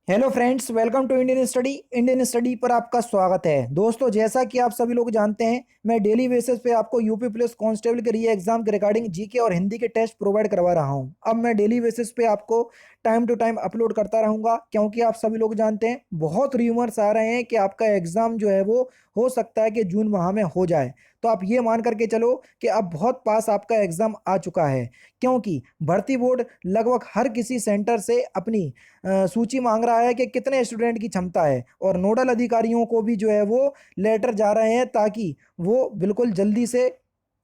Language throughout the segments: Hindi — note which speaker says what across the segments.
Speaker 1: Hello friends, welcome to Indian study पर आपका स्वागत है। दोस्तों, जैसा कि आप सभी लोग जानते हैं, मैं डेली बेसिस पे आपको यूपी पुलिस कांस्टेबल के री एग्जाम के रिगार्डिंग जीके और हिंदी के टेस्ट प्रोवाइड करवा रहा हूं। अब मैं डेली बेसिस पे आपको टाइम टू टाइम अपलोड करता रहूंगा, क्योंकि आप सभी लोग जानते हैं बहुत र्यूमर्स आ रहे हैं कि आपका एग्जाम जो है वो हो सकता है कि जून माह में हो जाए। तो आप ये मान करके चलो कि अब बहुत पास आपका एग्जाम आ चुका है, क्योंकि भर्ती बोर्ड लगभग हर किसी सेंटर से अपनी सूची मांग रहा है कि कितने स्टूडेंट की क्षमता है, और नोडल अधिकारियों को भी जो है वो लेटर जा रहे हैं ताकि वो बिल्कुल जल्दी से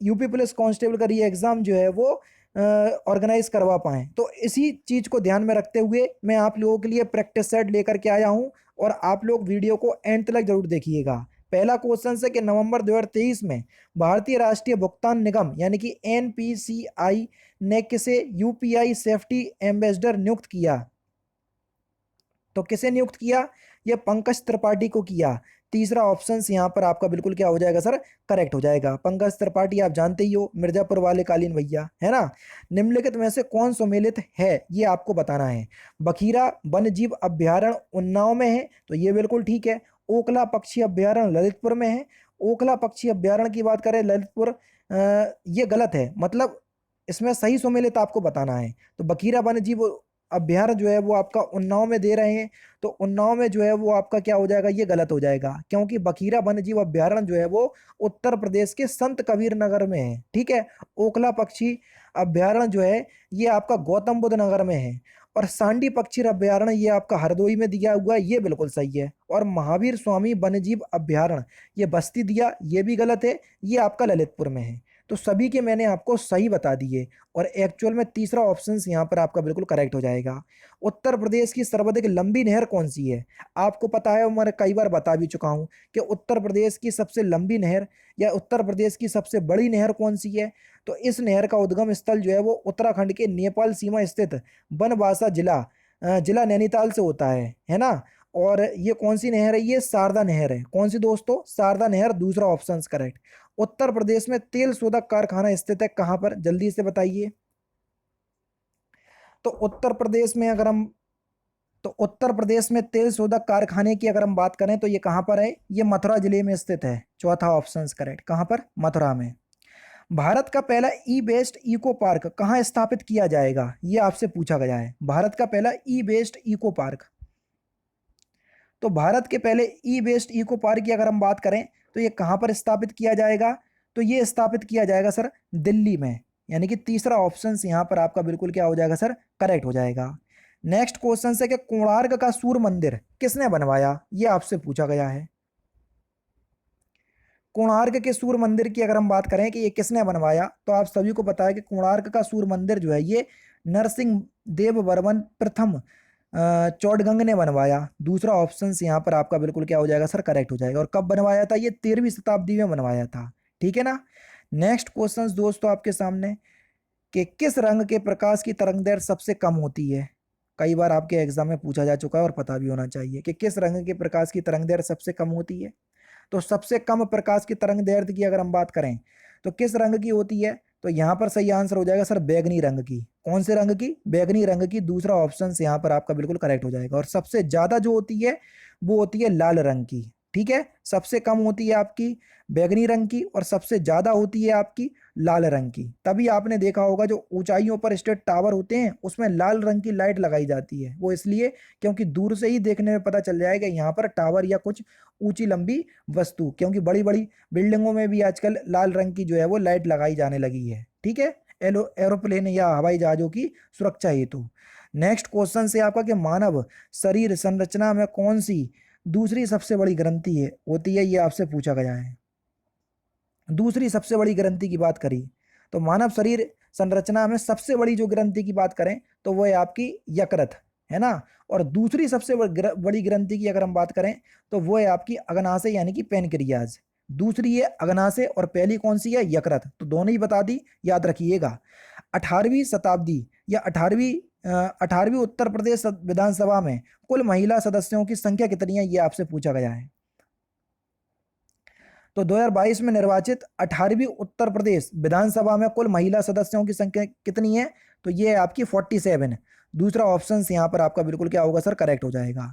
Speaker 1: यूपी पुलिस कांस्टेबल का ये एग्ज़ाम जो है वो ऑर्गेनाइज करवा पाएँ। तो इसी चीज़ को ध्यान में रखते हुए मैं आप लोगों के लिए प्रैक्टिस सेट लेकर के आया हूँ, और आप लोग वीडियो को एंड तक जरूर देखिएगा। पहला क्वेश्चन है कि नवंबर 2023 में भारतीय राष्ट्रीय भुगतान निगम यानी कि एनपीसीआई ने किसे यूपीआई सेफ्टी एम्बेसडर नियुक्त किया? तो किसे नियुक्त किया? ये पंकज त्रिपाठी को किया। तीसरा ऑप्शन यहाँ पर आपका बिल्कुल क्या हो जाएगा सर? करेक्ट हो जाएगा। पंकज त्रिपाठी आप जानते ही हो, मिर्जापुर वाले कालीन भैया, है ना। निम्नलिखित में से कौन सम्मिलित है, ये आपको बताना है। बखीरा वन्य जीव अभ्यारण्य उन्नाव में है, तो ये बिल्कुल ठीक है। ओखला पक्षी अभ्यारण्य ललितपुर में है। ओखला पक्षी अभ्यारण्य की बात करें ललितपुर, ये गलत है, मतलब इसमें सही सम्मिलित आपको बताना है। तो बखीरा वन्य जीव अभ्यारण्य जो है वो आपका उन्नाव में दे रहे हैं, तो उन्नाव में जो है वो आपका क्या हो जाएगा? ये गलत हो जाएगा, क्योंकि बखीरा वन्यजीव अभ्यारण्य जो है वो उत्तर प्रदेश के संत कबीर नगर में है। ठीक है। ओखला पक्षी अभ्यारण्य जो है ये आपका गौतम बुद्ध नगर में है। और सांडी पक्षी अभ्यारण्य ये आपका हरदोई में दिया हुआ है, ये बिल्कुल सही है। और महावीर स्वामी वन्यजीव अभ्यारण्य ये बस्ती दिया, ये भी गलत है, ये आपका ललितपुर में है। तो सभी के मैंने आपको सही बता दिए, और एक्चुअल में तीसरा ऑप्शन यहाँ पर आपका बिल्कुल करेक्ट हो जाएगा। उत्तर प्रदेश की सर्वाधिक लंबी नहर कौन सी है? आपको पता है, मैं कई बार बता भी चुका हूँ कि उत्तर प्रदेश की सबसे लंबी नहर या उत्तर प्रदेश की सबसे बड़ी नहर कौन सी है? तो इस नहर का उद्गम स्थल जो है वो उत्तराखंड के नेपाल सीमा स्थित बनवासा जिला नैनीताल से होता है ना। और ये कौन सी नहर है? ये शारदा नहर है। कौन सी दोस्तों? शारदा नहर। दूसरा ऑप्शन करेक्ट। उत्तर प्रदेश में तेल शोधक कारखाना स्थित है कहां पर? जल्दी से बताइए। तो उत्तर प्रदेश में अगर हम तो उत्तर प्रदेश में तेल शोधक कारखाने की अगर हम बात करें तो ये कहां पर है? ये मथुरा जिले में स्थित है। चौथा ऑप्शन करेक्ट। कहां पर? मथुरा में। भारत का पहला ई बेस्ड इको पार्क कहां स्थापित किया जाएगा? ये आपसे पूछा गया है। भारत का पहला ई बेस्ड इको पार्क, तो भारत के पहले ई बेस्ड इको पार्क की अगर हम बात करें तो ये कहां पर स्थापित किया जाएगा? तो ये स्थापित किया जाएगा सर दिल्ली में। यानी कि तीसरा ऑप्शन यहां पर आपका बिल्कुल क्या हो जाएगा सर? करेक्ट हो जाएगा। नेक्स्ट क्वेश्चन है कि कोणार्क का सूर्य मंदिर किसने बनवाया? ये आपसे पूछा गया है। कोणार्क के सूर्य मंदिर की अगर हम बात करें कि ये किसने बनवाया, तो आप सभी को पता है कि कोणार्क का सूर्य मंदिर जो है ये नरसिंह देव वर्मन प्रथम चौड़गंग ने बनवाया। दूसरा ऑप्शन यहाँ पर आपका बिल्कुल क्या हो जाएगा सर? करेक्ट हो जाएगा। और कब बनवाया था? ये 13वीं शताब्दी में बनवाया था। ठीक है ना। नेक्स्ट क्वेश्चन दोस्तों आपके सामने, कि किस रंग के प्रकाश की तरंगदैर्घ्य सबसे कम होती है? कई बार आपके एग्जाम में पूछा जा चुका है और पता भी होना चाहिए कि किस रंग के प्रकाश की तरंगदैर्घ्य सबसे कम होती है। तो सबसे कम प्रकाश की तरंगदैर्घ्य की अगर हम बात करें तो किस रंग की होती है? तो यहां पर सही आंसर हो जाएगा सर बैगनी रंग की। कौन से रंग की? बैगनी रंग की। दूसरा ऑप्शन यहां पर आपका बिल्कुल करेक्ट हो जाएगा। और सबसे ज्यादा जो होती है वो होती है लाल रंग की। ठीक है। सबसे कम होती है आपकी बैगनी रंग की, और सबसे ज्यादा होती है आपकी लाल रंग की। तभी आपने देखा होगा जो ऊंचाइयों पर स्टेट टावर होते हैं उसमें लाल रंग की लाइट लगाई जाती है। वो इसलिए क्योंकि दूर से ही देखने में पता चल जाएगा यहाँ पर टावर या कुछ ऊंची लंबी वस्तु, क्योंकि बड़ी बड़ी बिल्डिंगों में भी आजकल लाल रंग की जो है वो लाइट लगाई जाने लगी है। ठीक है। एरोप्लेन या हवाई जहाजों की सुरक्षा हेतु। नेक्स्ट क्वेश्चन से आपका कि मानव शरीर संरचना में कौन सी दूसरी सबसे बड़ी ग्रंथि है होती है? ये आपसे पूछा गया है। दूसरी सबसे बड़ी ग्रंथि की बात करी तो मानव शरीर संरचना में सबसे बड़ी जो ग्रंथि की बात करें तो वो है आपकी यकृत, है ना। और दूसरी सबसे बड़ी ग्रंथि की अगर हम बात करें तो वो है आपकी अग्नाशय यानी कि पेनक्रियाज। दूसरी है अग्नाशय और पहली कौन सी है? यकृत। तो दोनों ही बता दी, याद रखिएगा। 18वीं शताब्दी या 18वीं उत्तर प्रदेश विधानसभा में कुल महिला सदस्यों की संख्या कितनी है? ये आपसे पूछा गया है। तो 2022 में निर्वाचित 18वीं उत्तर प्रदेश विधानसभा में कुल महिला सदस्यों की संख्या कितनी है? तो ये है आपकी 47। दूसरा ऑप्शन यहाँ पर आपका बिल्कुल क्या होगा सर, करेक्ट हो जाएगा।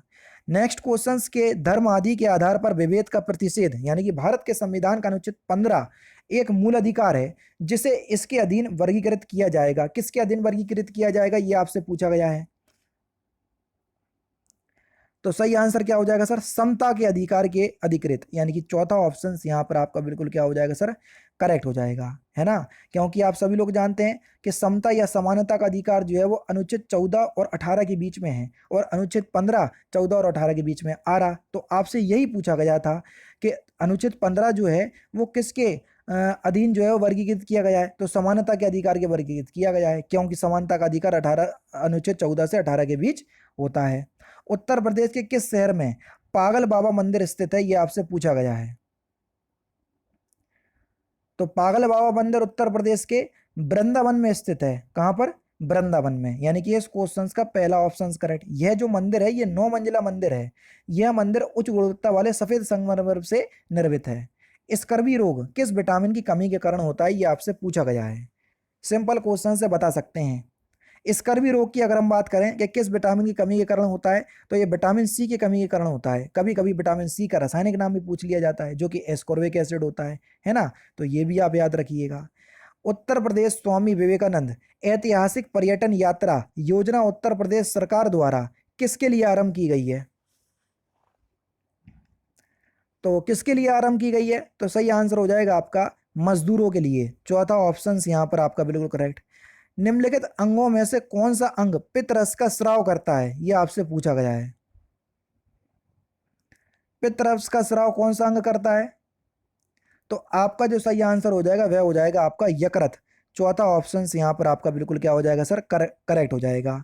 Speaker 1: नेक्स्ट क्वेश्चन के धर्म आदि के आधार पर विभेद का प्रतिषेध, यानी कि भारत के संविधान का अनुच्छेद 15 एक मूल अधिकार है जिसे इसके अधीन वर्गीकृत किया जाएगा। किसके अधीन वर्गीकृत किया जाएगा, ये आपसे पूछा गया है। तो सही आंसर क्या हो जाएगा सर, समता के अधिकार के अधिकृत, यानी कि चौथा ऑप्शन यहाँ पर आपका बिल्कुल क्या हो जाएगा सर, करेक्ट हो जाएगा, है ना। क्योंकि आप सभी लोग जानते हैं कि समता या समानता का अधिकार जो है वो अनुच्छेद 14 और 18 के बीच में है, और अनुच्छेद 15 14 और 18 के बीच में आ रहा। तो आपसे यही पूछा गया था कि अनुच्छेद 15 जो है वो किसके अधीन जो है वो वर्गीकृत किया गया है, तो समानता के अधिकार के वर्गीकृत किया गया है, क्योंकि समानता का अधिकार 18 अनुच्छेद 14 से 18 के बीच होता है। उत्तर प्रदेश के किस शहर में पागल बाबा मंदिर स्थित है, यह आपसे पूछा गया है। तो पागल बाबा मंदिर उत्तर प्रदेश के वृंदावन में स्थित है। कहां पर, वृंदावन में, यानी कि इस क्वेश्चन का पहला ऑप्शन करेक्ट। यह जो मंदिर है ये 9 मंजिला मंदिर है। यह मंदिर उच्च गुणवत्ता वाले सफेद संगमरमर से निर्मित है। स्कर्वी रोग किस विटामिन की कमी के कारण होता है, यह आपसे पूछा गया है। सिंपल क्वेश्चन से बता सकते हैं। स्कर्वी रोग की अगर हम बात करें कि किस विटामिन की कमी के कारण होता है, तो ये विटामिन सी की कमी के कारण होता है। कभी कभी विटामिन सी का रासायनिक नाम भी पूछ लिया जाता है, जो कि एस्कॉर्बिक एसिड होता है ना। तो ये भी आप याद रखिएगा। उत्तर प्रदेश स्वामी विवेकानंद ऐतिहासिक पर्यटन यात्रा योजना उत्तर प्रदेश सरकार द्वारा किसके लिए आरंभ की गई है, तो किसके लिए आरंभ की गई है, तो सही आंसर हो जाएगा आपका मजदूरों के लिए। चौथा ऑप्शन यहां पर आपका बिल्कुल करेक्ट। निम्नलिखित अंगों में से कौन सा अंग पित्तरस का स्राव करता है, यह आपसे पूछा गया है। पित्तरस का स्राव कौन सा अंग करता है, तो आपका जो सही आंसर हो जाएगा वह हो जाएगा आपका यकृत। चौथा ऑप्शन यहां पर आपका बिल्कुल क्या हो जाएगा सर, करेक्ट हो जाएगा।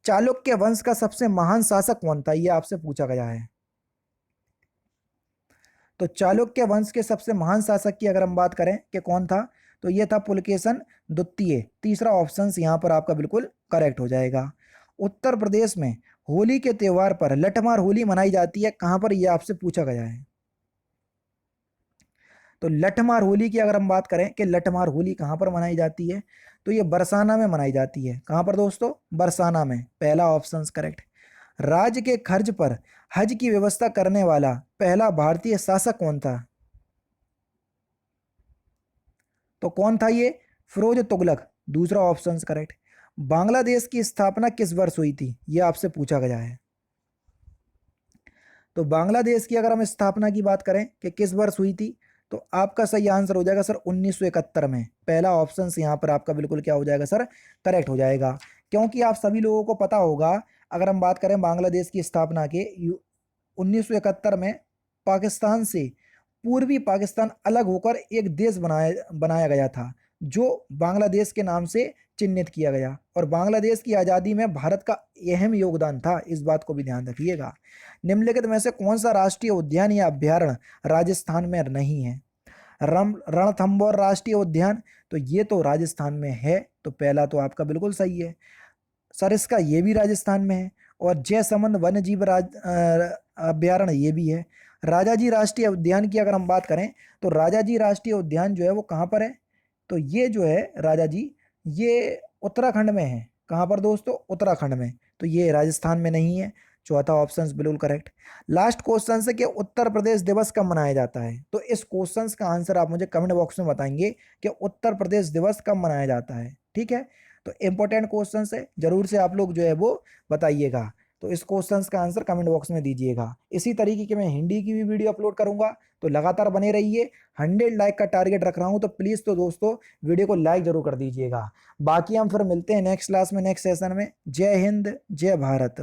Speaker 1: चालुक्य वंश का सबसे महान शासक कौन था, यह आपसे पूछा गया है। तो चालुक्य वंश के सबसे महान शासक की अगर हम बात करें कि कौन था, तो यह था पुलकेशन द्वितीय। तीसरा ऑप्शन यहां पर आपका बिल्कुल करेक्ट हो जाएगा। उत्तर प्रदेश में होली के त्योहार पर लठमार होली मनाई जाती है, कहां पर, यह आपसे पूछा गया है। तो लठमार होली की अगर हम बात करें कि लठमार होली कहां पर मनाई जाती है, तो यह बरसाना में मनाई जाती है। कहां पर दोस्तों, बरसाना में। पहला ऑप्शन करेक्ट। राज्य के खर्च पर हज की व्यवस्था करने वाला पहला भारतीय शासक कौन था, तो कौन था ये, फिरोज तुगलक। दूसरा ऑप्शन करेक्ट। बांग्लादेश की स्थापना किस वर्ष हुई थी, यह आपसे पूछा गया है। तो बांग्लादेश की अगर हम स्थापना की बात करें कि किस वर्ष हुई थी, तो आपका सही आंसर हो जाएगा सर 1971 में। पहला ऑप्शन यहां पर आपका बिल्कुल क्या हो जाएगा सर, करेक्ट हो जाएगा। क्योंकि आप सभी लोगों को पता होगा, अगर हम बात करें बांग्लादेश की स्थापना के 1971 में पाकिस्तान से पूर्वी पाकिस्तान अलग होकर एक देश बनाया गया था, जो बांग्लादेश के नाम से चिन्हित किया गया। और बांग्लादेश की आज़ादी में भारत का अहम योगदान था, इस बात को भी ध्यान रखिएगा। निम्नलिखित में से कौन सा राष्ट्रीय उद्यान या अभ्यारण्य राजस्थान में नहीं है, रणथंभौर राष्ट्रीय उद्यान, तो ये तो राजस्थान में है, तो पहला तो आपका बिल्कुल सही है। सरिस्का ये भी राजस्थान में है, और जयसमंद वन्य जीव अभ्यारण्य ये भी है। राजाजी राष्ट्रीय उद्यान की अगर हम बात करें, तो राजाजी राष्ट्रीय उद्यान जो है वो कहाँ पर है, तो ये जो है राजाजी, ये उत्तराखंड में है। कहाँ पर दोस्तों, उत्तराखंड में। तो ये राजस्थान में नहीं है। चौथा ऑप्शन बिल्कुल करेक्ट। लास्ट क्वेश्चन से कि उत्तर प्रदेश दिवस कब मनाया जाता है, तो इस क्वेश्चन का आंसर आप मुझे कमेंट बॉक्स में बताएंगे कि उत्तर प्रदेश दिवस कब मनाया जाता है। ठीक है, तो इंपॉर्टेंट क्वेश्चन है, जरूर से आप लोग जो है वो बताइएगा। तो इस क्वेश्चन का आंसर कमेंट बॉक्स में दीजिएगा। इसी तरीके के मैं हिंदी की भी वीडियो अपलोड करूंगा, तो लगातार बने रहिए। 100 लाइक का टारगेट रख रहा हूं, तो प्लीज़ तो दोस्तों वीडियो को लाइक जरूर कर दीजिएगा। बाकी हम फिर मिलते हैं नेक्स्ट क्लास में, नेक्स्ट सेशन में। जय हिंद, जय भारत।